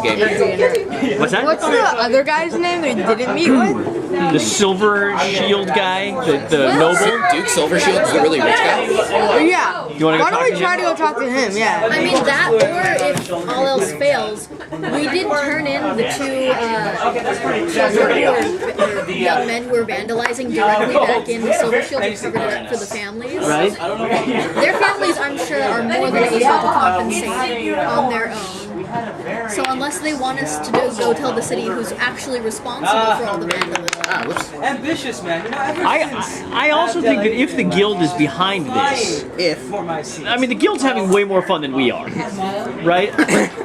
game. What's that? What's the other guy's name that you didn't meet with? The Silver Shield guy, the noble. Duke Silvershield is the really rich guy. Yeah. You wanna go Why don't talk we to try him? to go talk to him? Yeah. I mean, that, or if all else fails, we did turn in the two young men who were vandalizing directly back in the Silver Shield and covered it up for the families. Right? Their families, I'm sure, are more than able to compensate on their own. So unless they want us to go tell the city who's actually responsible for all the vandalism. Ambitious, man. You know, I also think that if the guild is behind this, I mean, the guild's having way more fun than we are, right?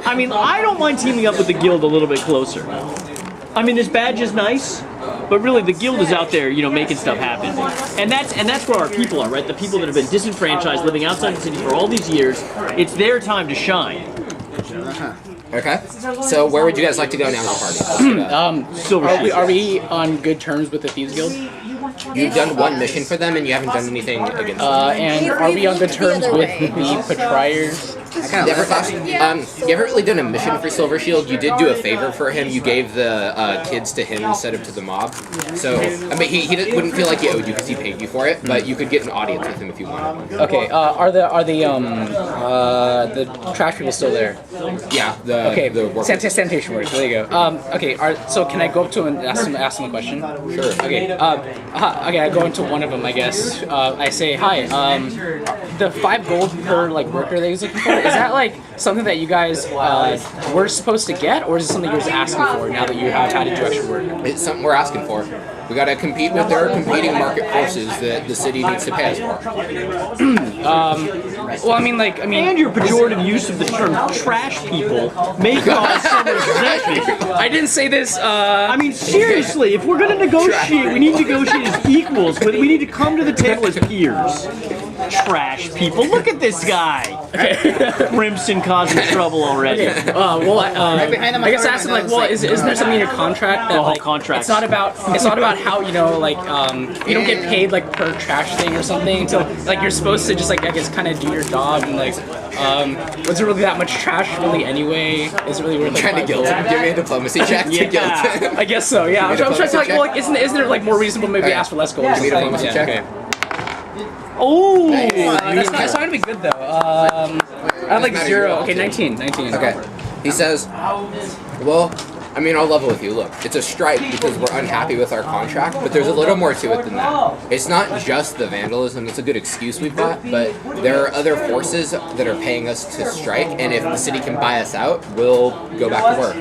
I mean, I don't mind teaming up with the guild a little bit closer. I mean, this badge is nice, but really the guild is out there, you know, making stuff happen. And that's where our people are, right? The people that have been disenfranchised, living outside the city for all these years. It's their time to shine. Okay. So where would you guys like to go now as a party? Silver Are we on good terms with the Thieves Guild? You've done one mission for them, and you haven't done anything against them. And are we on good terms with the Patriars? You haven't really done a mission for Silver Shield. You did do a favor for him. You gave the kids to him instead of to the mob. So, I mean, he wouldn't feel like he owed you because he paid you for it, but you could get an audience with him if you wanted. Okay. Are the trash people still there? Yeah. The workers. Sanitation workers. There you go. Okay. So can I go up to him and ask him a question? Sure. Okay. Okay. I go into one of them, I guess. I say, hi. The 5 gold per worker that he's looking for. Is that something that you guys were supposed to get, or is it something you're just asking for now that you have had to do extra work? It's something we're asking for. We gotta compete with their competing market forces that the city needs to pay us for. Well, I mean, and your pejorative use of the term "trash people" may cause some resentment. I didn't say this. I mean, seriously, if we're gonna negotiate, we need to negotiate as equals, but we need to come to the table as peers. Trash people. Look at this guy. Crimson causing trouble already. I guess asking isn't there something in your contract that contract? It's not about how you don't get paid per trash thing or something until you're supposed to just I guess kind of do your job and was it really that much trash really anyway? Is it really worth trying to guilt him? Give me a diplomacy check to guilt him. I guess so. Yeah, I'm trying to isn't there more reasonable maybe ask for less gold? Give me a diplomacy check. Okay. Oh! That's not gonna be good though. I have 0. Okay, 19. Okay. He says, well, I mean, I'll level with you. Look, it's a strike because we're unhappy with our contract, but there's a little more to it than that. It's not just the vandalism. It's a good excuse we've got, but there are other forces that are paying us to strike, and if the city can buy us out, we'll go back to work.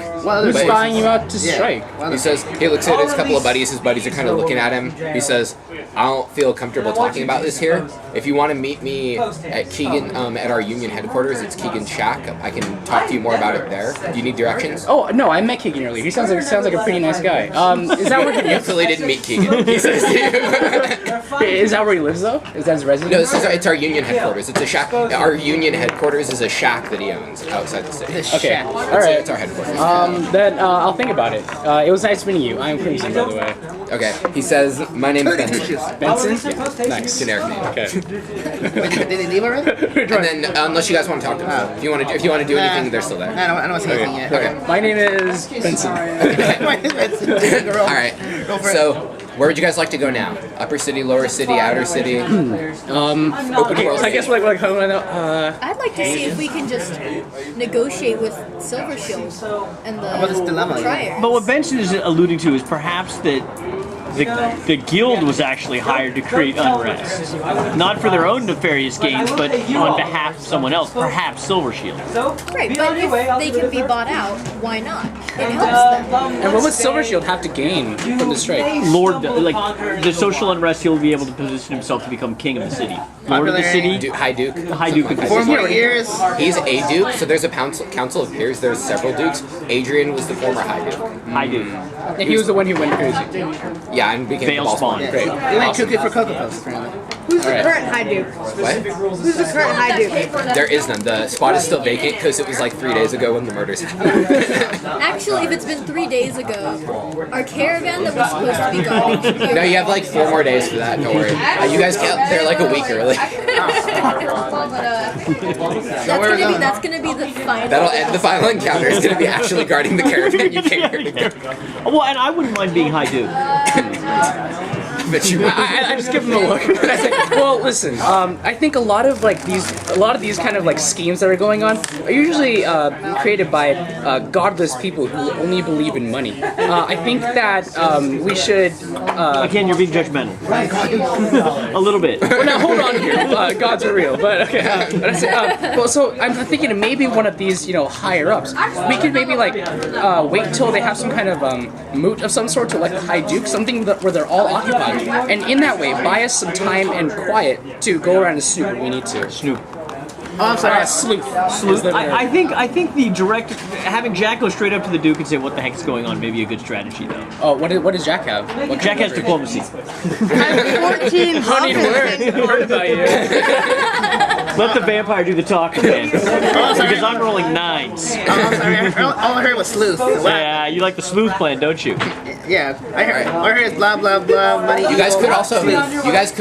Who's buying you out to strike? He says, he looks at his couple of buddies. His buddies are kind of looking at him. He says, I don't feel comfortable talking about this here. If you want to meet me at Keegan, at our union headquarters, it's Keegan's shack. I can talk to you more about it there. Do you need directions? Oh, no, I met Keegan earlier. He sounds like a pretty nice guy. Is that where he You absolutely didn't meet Keegan. He says to you. Is that where he lives though? Is that his residence? No, it's our union headquarters. It's a shack. Our union headquarters is a shack that he owns outside the city. Okay. All right. It's our headquarters. Then I'll think about it. It was nice meeting you. I'm Crimson, by the way. Okay. He says, my name is Benson. Benson? Yeah. Nice. Generic name. Okay. Did they leave already? And then, unless you guys want to talk to them, if you want to do anything, they're still there. I don't want to say anything yet. Okay. My name is Benson. All right. So, where would you guys like to go now? Upper city, lower city, outer city? Open world I guess I'd like to see if we can just negotiate with Silver Shield and this dilemma? the Trier. But what Benson is alluding to is perhaps that the guild was actually hired to create unrest. Not for their own nefarious gains, but on behalf of someone else, perhaps Silver Shield. Right, but if they can be bought out, why not? It helps them. And what would Silver Shield have to gain from the strike? Lord, the social unrest, he'll be able to position himself to become king of the city. Lord of the city, High Duke. High Duke of the 4 city. more years. He's a duke, so there's a council of peers. There's several dukes. Adrian was the former high duke. High Duke. And he was the one who went crazy. Yeah, and became Veil the ball spawn. spawn. Great. They went too good for Cocoa Puffs, apparently. Who's the current High Duke? What? Who's the current High Duke? There is none. The spot is still vacant because it was 3 days ago when the murders happened. Actually, if it's been 3 days ago, our caravan that was supposed to be going here... No, you have 4 more days for that. Don't worry. You guys get there a week early. That's gonna be the final. That'll end the final encounter. It's gonna be actually guarding the caravan you came here. Well, and I wouldn't mind being High Duke. But you I just give him a look. I say, well, listen. I think a lot of these kind of like schemes that are going on are usually created by godless people who only believe in money. I think that we should. Again, you're being judgmental. A little bit. Well, now hold on here. Gods are real, but okay. But I say, well, so I'm thinking maybe one of these, higher ups. We could maybe like wait till they have some kind of moot of some sort to elect the High Duke, something where they're all occupied. And in that way, buy us some time and quiet to go around and snoop if we need to. Snoop. Oh, I'm sorry. Sleuth. I think the having Jack go straight up to the Duke and say what the heck is going on may be a good strategy though. Oh, what does Jack have? Jack has diplomacy. 14 Honey, word about you. Let the vampire do the talking, man. Because I'm rolling 9s. Oh, I'm sorry. All I heard was sleuth. Yeah, you like the sleuth plan, don't you? Yeah. I heard it's blah blah blah money. guys could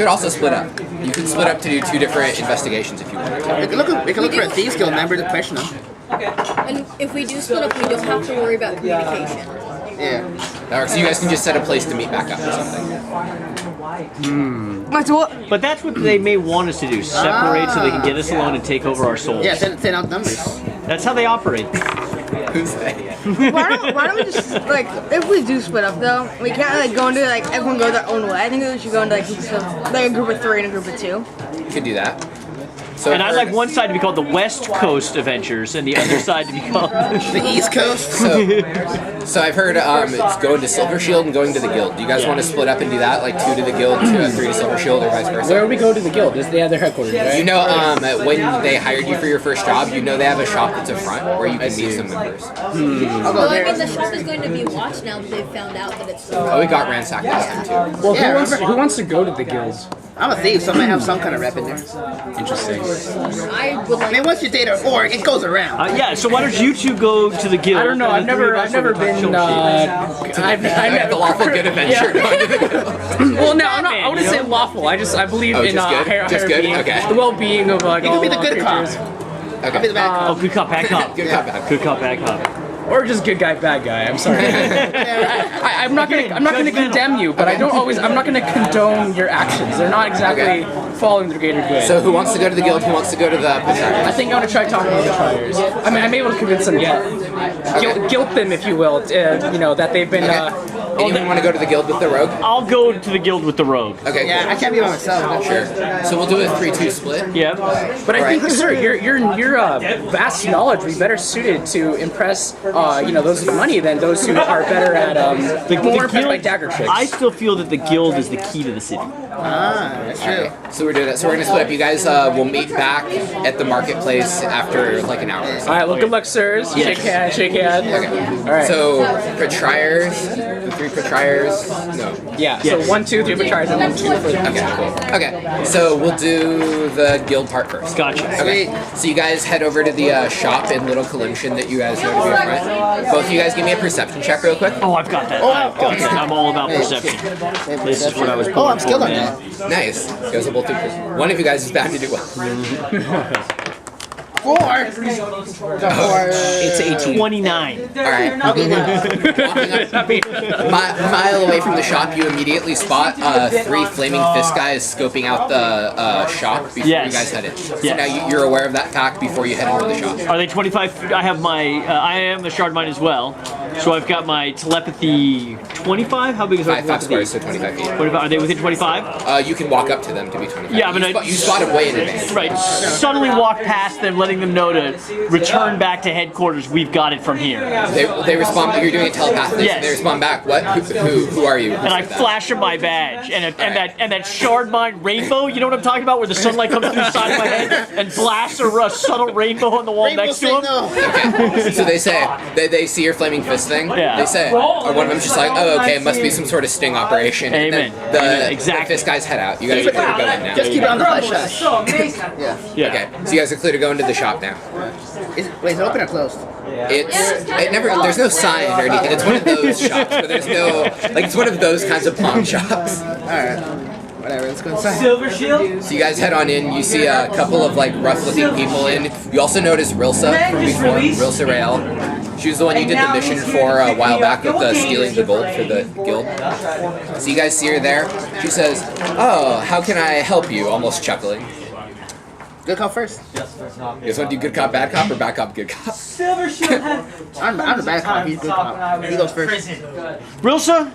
also split up. You could split up to do 2 different investigations if you wanted to. We can look for a thieves guild member to question them. And if we do split up, we don't have to worry about communication. Yeah. Or so you guys can just set a place to meet back up or something. But that's what they may want us to do. Separate so they can get us alone and take over our souls. Yeah, send out numbers. That's how they operate. Who's they? Why don't we just, like, if we do split up, though, we can't, like, go into, like, everyone go their own way. I think we should go into, like, a group of 3 and a group of 2. You could do that. So And I'd like one side to be called the West Coast Avengers and the other side to be called The East Coast. So I've heard it's going to Silver Shield and going to the Guild. Do you guys want to split up and do that? Like 2 to the Guild, 3 to Silver Shield, or vice versa? Where we go to the guild? They have their headquarters, right? You know, when they hired you for your first job, they have a shop that's in front where you can meet some members. I'll go Well, I there. mean, the shop is going to be watched now that they've found out that it's. Oh, we got ransacked last time too. Well, Yeah, who wants to go to the guilds? I'm a thief, so I might have some kind of rep in there. Interesting. I would I like. mean, once you date an orc, it goes around. yeah, so why don't you 2 go to the Guild? I don't know. and I've the 3 of never us will been. show I've The lawful good adventure going to the Guild. Well, no, I'm not. I wouldn't say lawful. I believe in just good? Just good? being, Okay. the well-being of like You all can be the good cop. creatures. I'll be the bad Oh, cop. good cop, bad cop. Good cop, bad. Good cop, bad cop. Or just good guy, bad guy. I'm sorry. I'm not gonna condemn you, but I'm not gonna condone your actions. They're not exactly following the greater good. So who wants to go to the Guild? Who wants to go to the I Patriots? think I'm gonna try talking to the triers. I mean, I'm able to convince them, guilt them, if you will. That they've been. Anyone want to go to the Guild with the Rogue? I'll go to the Guild with the Rogue. Okay, Yeah, I can't be by myself. sure. So we'll do a 3-2 split. Yeah. But I think, sir, your vast knowledge would be better suited to impress, those with money than those who are better at more impressed by dagger tricks. I still feel that the Guild is the key to the city. That's true. So we're doing that. So we're gonna split up. You guys will meet back at the marketplace after like an hour. All right, well, good luck, sirs. Yes. Shake hand. Okay. All right. So Patriers, the 3 Patriers. No. Yeah. Yes. So 1, 2, 3 for triers and 1, 2 for. Okay, cool. Okay, so we'll do the Guild part first. Gotcha. Okay, so you guys head over to the shop in Little Columtion that you guys know to be in front. Both of you guys give me a perception check real quick. Oh, I've got that. I've got that. I'm all about perception. This is what I was born Oh, I'm skilled for, on man. that. Nice. You guys will both do one of you guys is bound to do well. 4. It's 18. 29. Alright. Walking up, mile away from the shop, you immediately spot 3 flaming fist guys scoping out the shop before Yes. you guys head in. So Yes. now you're aware of that fact before you head into the shop. Are they 25? I have my. I am a Shardmind as well. So I've got my telepathy 25. How big is my 5 telepathy? squares, so 25 feet. 25. Are they within 25? You can walk up to them to be 25. Yeah, but you spot them way in advance. Right. Suddenly walk past them, letting them know to return back to headquarters. We've got it from here. They respond. You're doing it telepathically. Yes. So they respond back. What? Who are you? And I flash them my badge and that Shardmind rainbow. You know what I'm talking about? Where the sunlight comes through the side of my head and blasts a subtle rainbow on the wall next to him. Okay. So they say they see your flaming fist thing. Yeah. They say, or one of them's just like, oh, okay, it must be some sort of sting operation. And Amen. then Amen. Exactly. the fist guys head out. You guys are clear to go in now. Just keep it on the hush hush. Yeah. Okay. So you guys are clear to go into the shop now. Wait, is it open or closed? There's no sign or anything. It's one of those shops, but there's no, like, it's one of those kinds of pawn shops. Alright. Whatever, let's go inside. Silver shield. So you guys head on in. You see a couple of like rough-looking people in. You also notice Rilsa from before. Rilsa Rael. She was the one you did the mission for a while back with stealing the gold for the guild. So you guys see her there. She says, "Oh, how can I help you?" Almost chuckling. Good call first. You guys want to do good cop, bad cop, or bad cop, good cop? Silver shield had. I'm the bad cop, he's good cop. He goes first. Rilsa,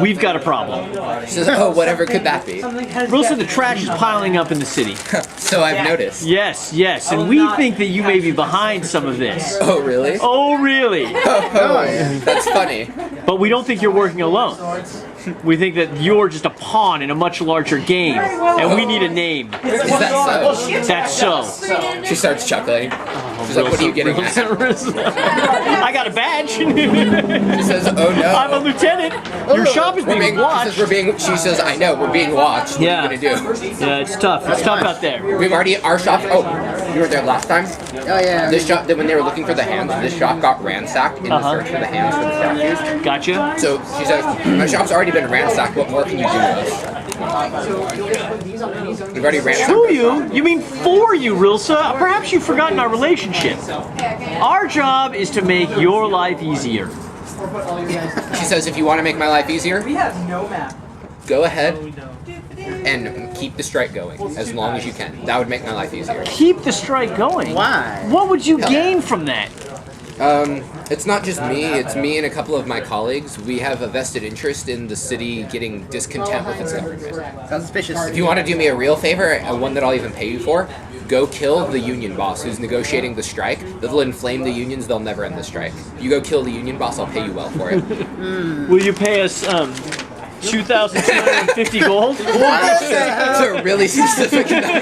we've got a problem. She says, "Oh, whatever could that be?" Rilsa, the trash is piling up in the city. So I've noticed. Yes, yes, and we think that you may be behind some of this. Oh, really? Oh, really? Oh, that's funny. But we don't think you're working alone. We think that you're just a pawn in a much larger game, and we need a name. Is that so? That's so. She starts chuckling. She's like, "What are you getting at?" I got a badge. She says, "Oh no." I'm a lieutenant. Your shop is being watched. She says, "I know, we're being watched. What Yeah. are you gonna do?" Yeah, it's tough. It's tough out there. We've already, our shop, oh, you were there last time? Oh yeah. This shop, when they were looking for the hands, this shop got ransacked in the search for the hands for the statues. Gotcha. So she says, "My shop's already been ransacked, what more can you do to us?" We've already ransacked. To you? You mean for you, Rilsa? Perhaps you've forgotten our relationship. Our job is to make your life easier. She says, "If you want to make my life easier, We have no map. go ahead and keep the strike going as long as you can. That would make my life easier." Keep the strike going. Why? What would you gain from that? It's not just me, it's me and a couple of my colleagues. We have a vested interest in the city getting discontent with its government. Sounds suspicious. If you want to do me a real favor, one that I'll even pay you for, go kill the union boss who's negotiating the strike. They'll inflame the unions, they'll never end the strike. You go kill the union boss, I'll pay you well for it. Will you pay us 2,250 gold? It's a really specific number.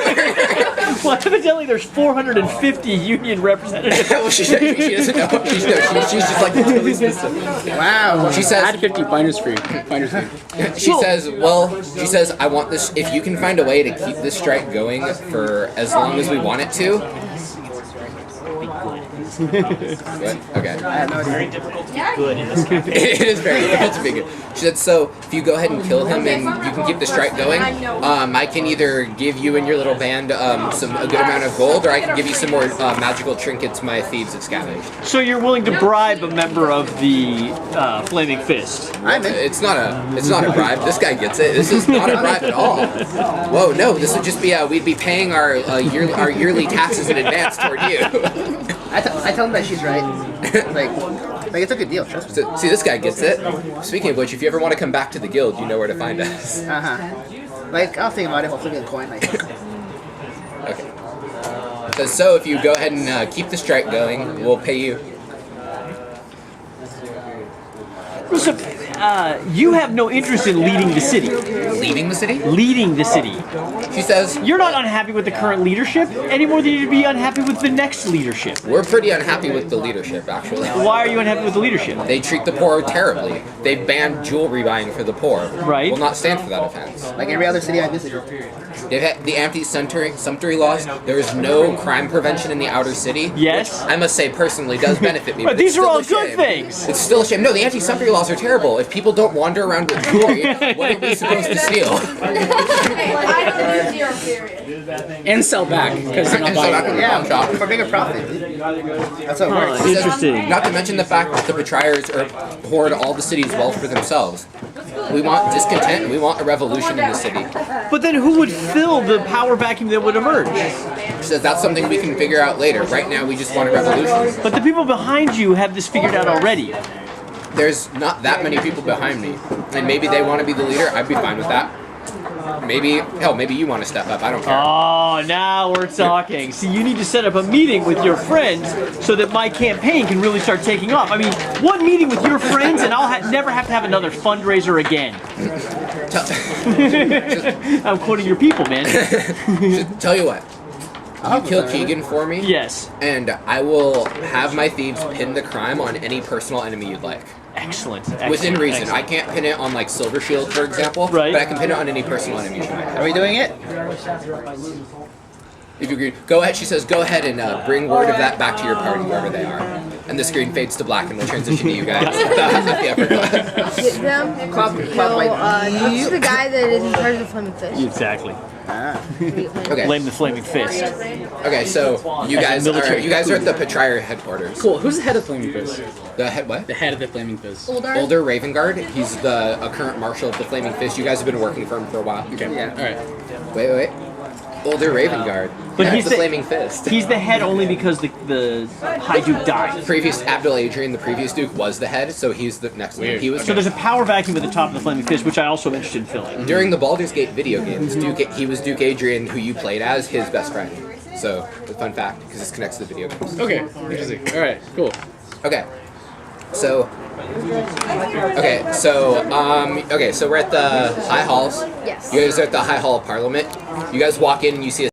Well, evidently there's 450 union representatives. Well, she doesn't know. She's just like really specific. Wow. She says, Add 50 finders fee. Finders fee. she says, "I want this, if you can find a way to keep this strike going for as long as we want it to." What? Okay. I have no idea. It is very difficult to be good. She said, "So if you go ahead and kill him and you can keep the strike going, I can either give you and your little band a good amount of gold, or I can give you some more magical trinkets my thieves have scavenged." So you're willing to bribe a member of the Flaming Fist? I'm in. It's not a bribe. This guy gets it. This is not a bribe at all. Whoa, no, this would just be we'd be paying our yearly taxes in advance toward you. I tell him that she's right. like it's a good deal, trust me. So, see, this guy gets it. Speaking of which, if you ever want to come back to the guild, you know where to find us. Like, I'll think about it, hopefully get a coin. Like, Okay. So if you go ahead and keep the strike going, we'll pay you. Listen, you have no interest in leading the city. Leaving the city? Leading the city. She says, You're not unhappy with the current leadership any more than you'd be unhappy with the next leadership. we're pretty unhappy with the leadership, actually. Why are you unhappy with the leadership? They treat the poor terribly. They've banned jewelry buying for the poor. Right. Will not stand for that offense. like every other city I visited. They've had the anti-sumptuary laws. There is no crime prevention in the outer city. Yes? I must say, personally, does benefit me. But it's these are still all a good shame. things. It's still a shame. No, the anti-sumptuary laws are terrible. If people don't wander around with jewelry, what are we supposed to steal? And sell back, because they're not And so back buying. in the Yeah, pawn shop. for bigger profit. That's how it works. Interesting. Not to mention the fact that the betrayers hoard all the city's wealth for themselves. We want discontent and we want a revolution in the city. But then who would fill the power vacuum that would emerge? She says that's something we can figure out later. Right now we just want a revolution. But the people behind you have this figured out already. There's not that many people behind me. And maybe they want to be the leader. I'd be fine with that. Maybe you want to step up. I don't care. Oh, now we're talking. See, you need to set up a meeting with your friends so that my campaign can really start taking off. I mean, one meeting with your friends and I'll never have to have another fundraiser again. I'm quoting your people, man. Tell you what. You kill Keegan for me, Yes. and I will have my thieves pin the crime on any personal enemy you'd like. Excellent. Within reason. Excellent. I can't pin it on like Silver Shield, for example, Right. but I can pin it on any personal enemy you might have. Are we doing it? If you agree, go ahead. She says, go ahead and bring word of that back to your party, wherever they are. and the screen fades to black, and we'll transition to you guys at the uppercut. Get them. He's the guy that is in charge of the flaming fish. Exactly. Okay. Blame the flaming fist. Okay, so you guys are at the Petrier headquarters. Cool. Who's the head of Flaming Fist? The head what? The head of the Flaming Fist. Older Ravengard. He's a current marshal of the Flaming Fist. You guys have been working for him for a while. Okay. Yeah. All right. Wait. Older Ravengard. But That's he's the Flaming Fist. He's the head only because the High Duke died. Previous Abdul Adrian, the previous Duke, was the head, so he's the next one. He was So there's a power vacuum at the top of the Flaming Fist, which I also am interested in filling. during the Baldur's Gate video games. He was Duke Adrian, who you played as, his best friend. So, a fun fact, because this connects to the video games. Okay. Interesting. All right. Cool. Okay. So we're at the High Halls. Yes. You guys are at the High Hall of Parliament. You guys walk in and you see a